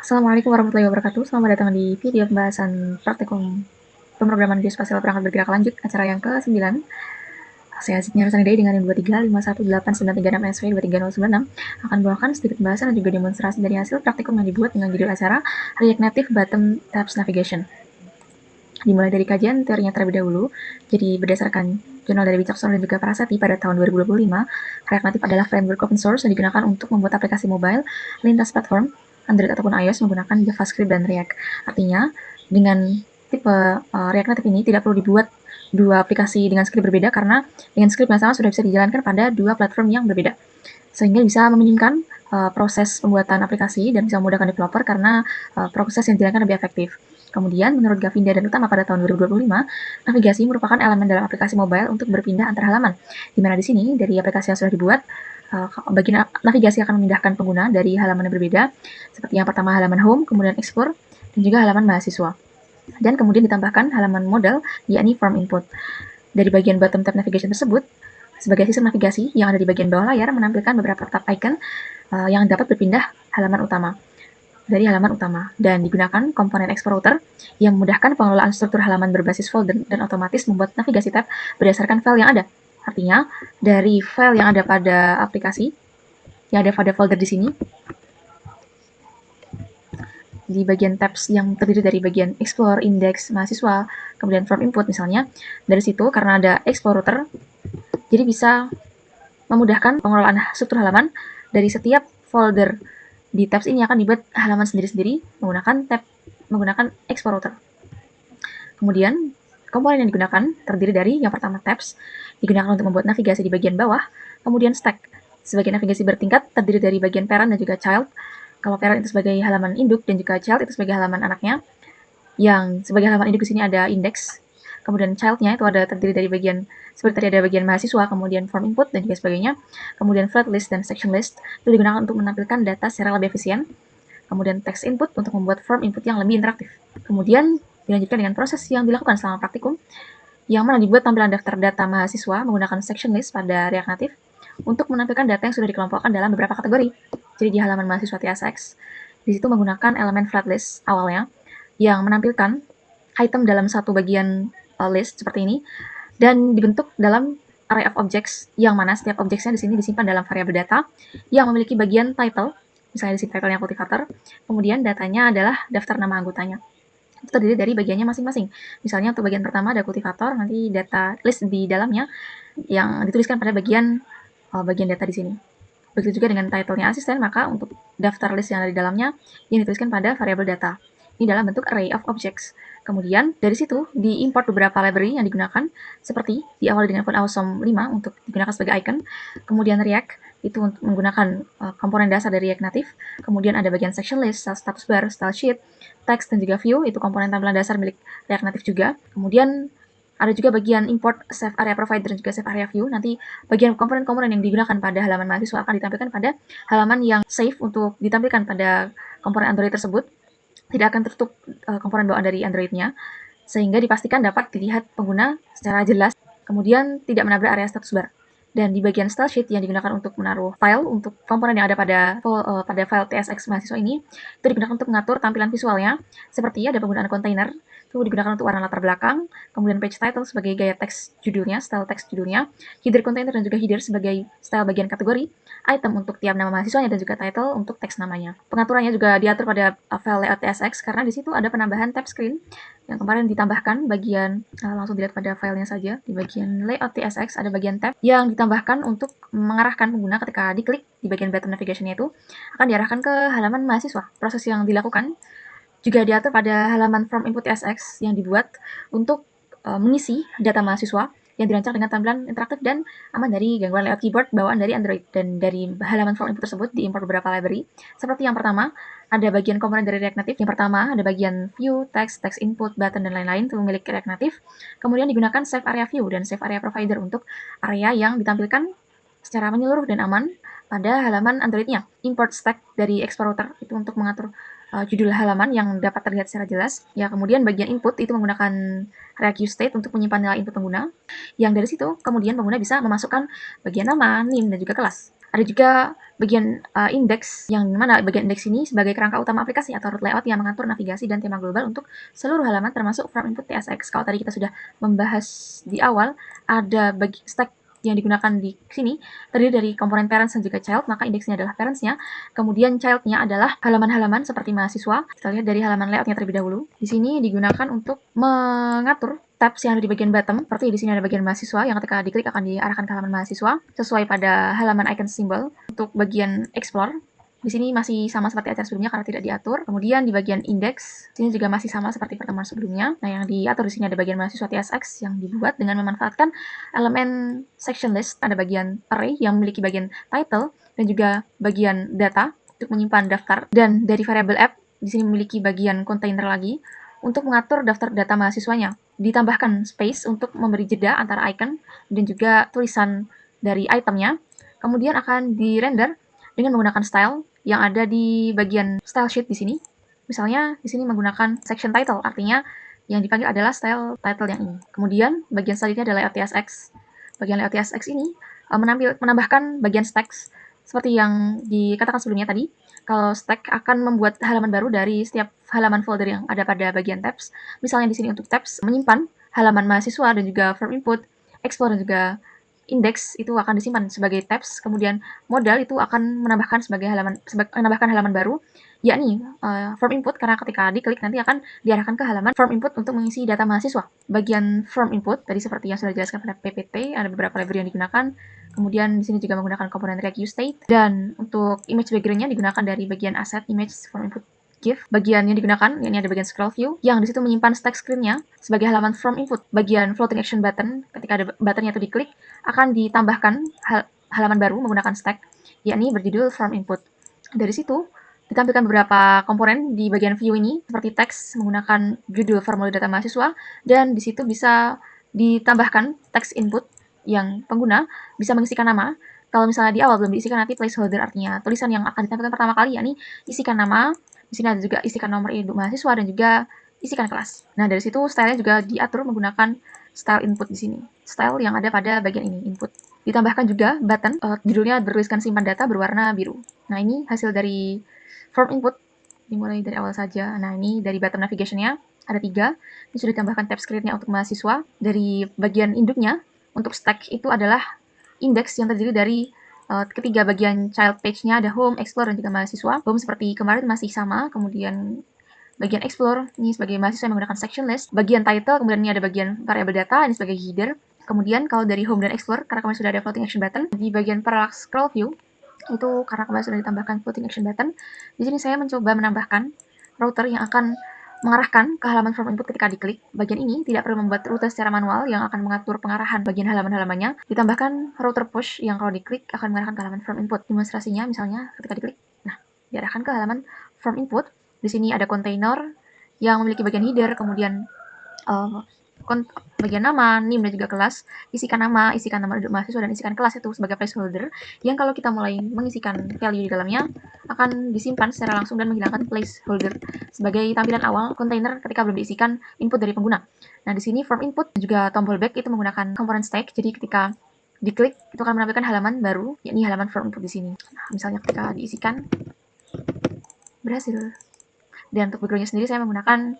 Assalamualaikum warahmatullahi wabarakatuh. Selamat datang di video pembahasan praktikum pemrograman geospasial perangkat bergerak lanjut, acara yang ke-9. Saya Zidni Harsanidai dengan 2351893 MSW 23096 akan membawakan sedikit pembahasan dan juga demonstrasi dari hasil praktikum yang dibuat dengan judul acara React Native Bottom Tabs Navigation. Dimulai dari kajian teorinya terlebih dahulu. Jadi berdasarkan jurnal dari Wicaksono dan juga Parasati pada tahun 2025, React Native adalah framework open source yang digunakan untuk membuat aplikasi mobile lintas platform Android ataupun iOS menggunakan JavaScript dan React. Artinya, dengan tipe React Native ini tidak perlu dibuat dua aplikasi dengan script berbeda karena dengan script yang sama sudah bisa dijalankan pada dua platform yang berbeda. Sehingga bisa meminimkan proses pembuatan aplikasi dan bisa memudahkan developer karena proses yang dijalankan lebih efektif. Kemudian, menurut Gavinda dan Utama pada tahun 2025, navigasi merupakan elemen dalam aplikasi mobile untuk berpindah antar halaman. Di mana di sini, dari aplikasi yang sudah dibuat, bagian navigasi akan memindahkan pengguna dari halaman yang berbeda, seperti yang pertama halaman home, kemudian explore, dan juga halaman mahasiswa. Dan kemudian ditambahkan halaman modal, yakni form input. Dari bagian bottom tab navigation tersebut, sebagai sistem navigasi yang ada di bagian bawah layar menampilkan beberapa tab icon yang dapat berpindah halaman utama dari halaman utama dan digunakan komponen export router yang memudahkan pengelolaan struktur halaman berbasis folder dan otomatis membuat navigasi tab berdasarkan file yang ada. Artinya, dari file yang ada pada aplikasi, yang ada pada folder di sini, di bagian tabs yang terdiri dari bagian explore, index, mahasiswa, kemudian form input misalnya, dari situ karena ada export router, jadi bisa memudahkan pengelolaan struktur halaman dari setiap folder di tabs ini akan dibuat halaman sendiri-sendiri menggunakan export router. Kemudian, komponen yang digunakan terdiri dari yang pertama tabs, digunakan untuk membuat navigasi di bagian bawah, kemudian stack, sebagai navigasi bertingkat terdiri dari bagian parent dan juga child. Kalau parent itu sebagai halaman induk dan juga child itu sebagai halaman anaknya. Yang sebagai halaman induk di sini ada index, kemudian child-nya itu ada terdiri dari bagian seperti tadi ada bagian mahasiswa, kemudian form input dan juga sebagainya. Kemudian flat list dan section list itu digunakan untuk menampilkan data secara lebih efisien. Kemudian text input untuk membuat form input yang lebih interaktif. Kemudian dilanjutkan dengan proses yang dilakukan selama praktikum, yang mana dibuat tampilan daftar data mahasiswa menggunakan section list pada React Native untuk menampilkan data yang sudah dikelompokkan dalam beberapa kategori. Jadi di halaman mahasiswa TSX, di situ menggunakan elemen flat list awalnya, yang menampilkan item dalam satu bagian list seperti ini, dan dibentuk dalam array of objects, yang mana setiap objectsnya di sini disimpan dalam variabel data yang memiliki bagian title, misalnya di sini title-nya cultivator, kemudian datanya adalah daftar nama anggotanya. Itu terdiri dari bagiannya masing-masing. Misalnya untuk bagian pertama ada cultivator, nanti data list di dalamnya yang dituliskan pada bagian data di sini. Begitu juga dengan title-nya asisten, maka untuk daftar list yang ada di dalamnya yang dituliskan pada variabel data. Ini dalam bentuk array of objects. Kemudian dari situ diimport beberapa library yang digunakan, seperti diawali dengan code awesome 5 untuk digunakan sebagai icon, kemudian React itu untuk menggunakan komponen dasar dari React Native, kemudian ada bagian section list, status bar, style sheet, text dan juga view itu komponen tampilan dasar milik React Native juga. Kemudian ada juga bagian import save area provider dan juga save area view. Nanti bagian komponen-komponen yang digunakan pada halaman mahasiswa akan ditampilkan pada halaman yang save untuk ditampilkan pada komponen Android tersebut. Tidak akan tertutup komponen bawaan dari Android-nya, sehingga dipastikan dapat dilihat pengguna secara jelas, kemudian tidak menabrak area status bar. Dan di bagian style sheet yang digunakan untuk menaruh file untuk komponen yang ada pada file TSX mahasiswa ini, itu digunakan untuk mengatur tampilan visualnya, seperti ada penggunaan kontainer, itu digunakan untuk warna latar belakang, kemudian page title sebagai gaya teks judulnya, style teks judulnya, header container dan juga header sebagai style bagian kategori, item untuk tiap nama mahasiswanya dan juga title untuk teks namanya. Pengaturannya juga diatur pada file layout TSX karena di situ ada penambahan tab screen yang kemarin ditambahkan bagian langsung dilihat pada filenya saja. Di bagian layout TSX ada bagian tab yang ditambahkan untuk mengarahkan pengguna ketika diklik di bagian button navigation-nya itu akan diarahkan ke halaman mahasiswa. Proses yang dilakukan juga diatur pada halaman form input TSX yang dibuat untuk mengisi data mahasiswa yang dirancang dengan tampilan interaktif dan aman dari gangguan layout keyboard bawaan dari Android. Dan dari halaman form input tersebut diimport beberapa library. Seperti yang pertama, ada bagian komponen dari React Native. Yang pertama ada bagian view, text, text input, button, dan lain-lain itu milik React Native. Kemudian digunakan save area view dan save area provider untuk area yang ditampilkan secara menyeluruh dan aman pada halaman Android-nya. Import stack dari export router itu untuk mengatur judul halaman yang dapat terlihat secara jelas. Ya, kemudian bagian input itu menggunakan React useState untuk menyimpan nilai input pengguna. Yang dari situ kemudian pengguna bisa memasukkan bagian nama, NIM, dan juga kelas. Ada juga bagian indeks, yang mana bagian indeks ini sebagai kerangka utama aplikasi atau root layout yang mengatur navigasi dan tema global untuk seluruh halaman termasuk from input TSX. Kalau tadi kita sudah membahas di awal, ada stack yang digunakan di sini terdiri dari komponen parents dan juga child, maka indeksnya adalah parentsnya. Kemudian childnya adalah halaman-halaman seperti mahasiswa. Kita lihat dari halaman layoutnya terlebih dahulu. Di sini digunakan untuk mengatur tabs yang ada di bagian bottom, seperti di sini ada bagian mahasiswa yang ketika diklik akan diarahkan ke halaman mahasiswa sesuai pada halaman icon symbol. Untuk bagian explore, di sini masih sama seperti acara sebelumnya karena tidak diatur. Kemudian di bagian index, sini juga masih sama seperti pertemuan sebelumnya. Nah, yang diatur di sini ada bagian mahasiswa TSX yang dibuat dengan memanfaatkan elemen section list. Ada bagian array yang memiliki bagian title dan juga bagian data untuk menyimpan daftar. Dan dari variabel app, di sini memiliki bagian container lagi untuk mengatur daftar data mahasiswanya. Ditambahkan space untuk memberi jeda antara icon dan juga tulisan dari itemnya. Kemudian akan di-render dengan menggunakan style yang ada di bagian style sheet di sini. Misalnya di sini menggunakan section title, artinya yang dipanggil adalah style title yang ini. Kemudian bagian selanjutnya adalah layout TSX. Bagian layout TSX ini menambahkan bagian stacks seperti yang dikatakan sebelumnya tadi. Kalau stack akan membuat halaman baru dari setiap halaman folder yang ada pada bagian tabs. Misalnya di sini untuk tabs menyimpan halaman mahasiswa dan juga form input, explore dan juga index itu akan disimpan sebagai tabs, kemudian modal itu akan menambahkan halaman baru, yakni form input, karena ketika diklik nanti akan diarahkan ke halaman form input untuk mengisi data mahasiswa. Bagian form input tadi seperti yang sudah dijelaskan pada PPT, ada beberapa library yang digunakan. Kemudian di sini juga menggunakan komponen React UseState, dan untuk image background-nya digunakan dari bagian asset image form input GIF. Bagian yang digunakan, ini ada bagian scroll view, yang disitu menyimpan stack screen-nya sebagai halaman from input. Bagian floating action button, ketika ada buttonnya itu diklik, akan ditambahkan halaman baru menggunakan stack, yakni berjudul from input. Dari situ, ditampilkan beberapa komponen di bagian view ini, seperti teks menggunakan judul formulir data mahasiswa, dan di situ bisa ditambahkan teks input yang pengguna bisa mengisikan nama. Kalau misalnya di awal belum diisikan, nanti placeholder, artinya tulisan yang akan ditampilkan pertama kali, yakni isikan nama. Di sini ada juga isikan nomor induk mahasiswa dan juga isikan kelas. Nah, dari situ stylenya juga diatur menggunakan style input di sini. Style yang ada pada bagian ini, input. Ditambahkan juga button, judulnya bertuliskan simpan data berwarna biru. Nah, ini hasil dari form input, dimulai dari awal saja. Nah, ini dari button navigation-nya, ada 3. Ini sudah ditambahkan tab screen-nya untuk mahasiswa. Dari bagian induknya, untuk stack itu adalah index yang terdiri dari ketiga bagian child page-nya, ada home, explore, dan juga mahasiswa. Home seperti kemarin masih sama, kemudian bagian explore ini sebagai mahasiswa yang menggunakan section list, bagian title, kemudian ini ada bagian variabel data, ini sebagai header. Kemudian kalau dari home dan explore, karena kemarin sudah ada floating action button, di bagian parallax scroll view, itu karena kemarin sudah ditambahkan floating action button, di sini saya mencoba menambahkan router yang akan mengarahkan ke halaman from input ketika diklik. Bagian ini tidak perlu membuat rute secara manual yang akan mengatur pengarahan bagian halaman-halamannya. Ditambahkan router push yang kalau diklik akan mengarahkan ke halaman from input. Demonstrasinya misalnya ketika diklik, nah diarahkan ke halaman from input. Di sini ada container yang memiliki bagian header, kemudian bagian nama, name, dan juga kelas. Isikan nama induk mahasiswa, dan isikan kelas itu sebagai placeholder yang kalau kita mulai mengisikan value di dalamnya akan disimpan secara langsung dan menghilangkan placeholder sebagai tampilan awal kontainer ketika belum diisikan input dari pengguna. Nah, di sini form input dan juga tombol back itu menggunakan komponen stack, jadi ketika diklik itu akan menampilkan halaman baru, yakni halaman form input di sini. Nah, misalnya ketika diisikan berhasil. Dan untuk background-nya sendiri saya menggunakan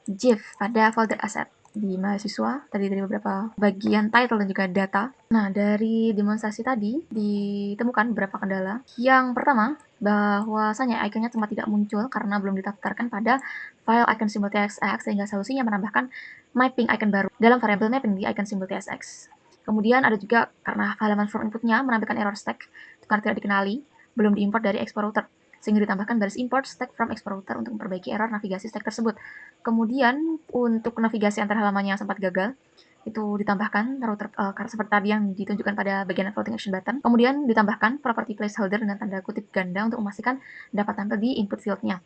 GIF pada folder asset di mahasiswa, tadi dari beberapa bagian title dan juga data. Nah, dari demonstrasi tadi ditemukan beberapa kendala. Yang pertama, bahwasanya ikonnya tempat tidak muncul karena belum didaftarkan pada file icon symbol TSX, sehingga solusinya menambahkan mapping icon baru dalam variabel mapping di icon symbol TSX. Kemudian ada juga karena halaman form inputnya menampilkan error stack karena tidak dikenali, belum diimport dari export router, sehingga ditambahkan baris import stack from export router untuk memperbaiki error navigasi stack tersebut. Kemudian untuk navigasi antar halamannya yang sempat gagal, itu ditambahkan router seperti tadi yang ditunjukkan pada bagian floating action button. Kemudian ditambahkan property placeholder dengan tanda kutip ganda untuk memastikan dapat tampil di input field-nya.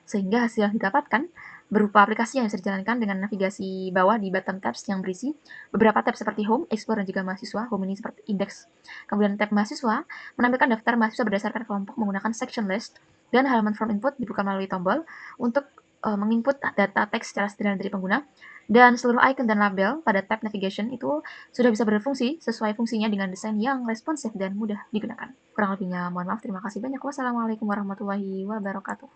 Sehingga hasil yang didapatkan berupa aplikasi yang bisa dijalankan dengan navigasi bawah di bottom tabs yang berisi beberapa tab seperti home, explore, dan juga mahasiswa. Home ini seperti index. Kemudian tab mahasiswa menampilkan daftar mahasiswa berdasarkan kelompok menggunakan section list, dan halaman from input dibuka melalui tombol untuk menginput data teks secara sederhana dari pengguna, dan seluruh icon dan label pada tab navigation itu sudah bisa berfungsi sesuai fungsinya dengan desain yang responsif dan mudah digunakan. Kurang lebihnya mohon maaf, terima kasih banyak. Wassalamualaikum warahmatullahi wabarakatuh.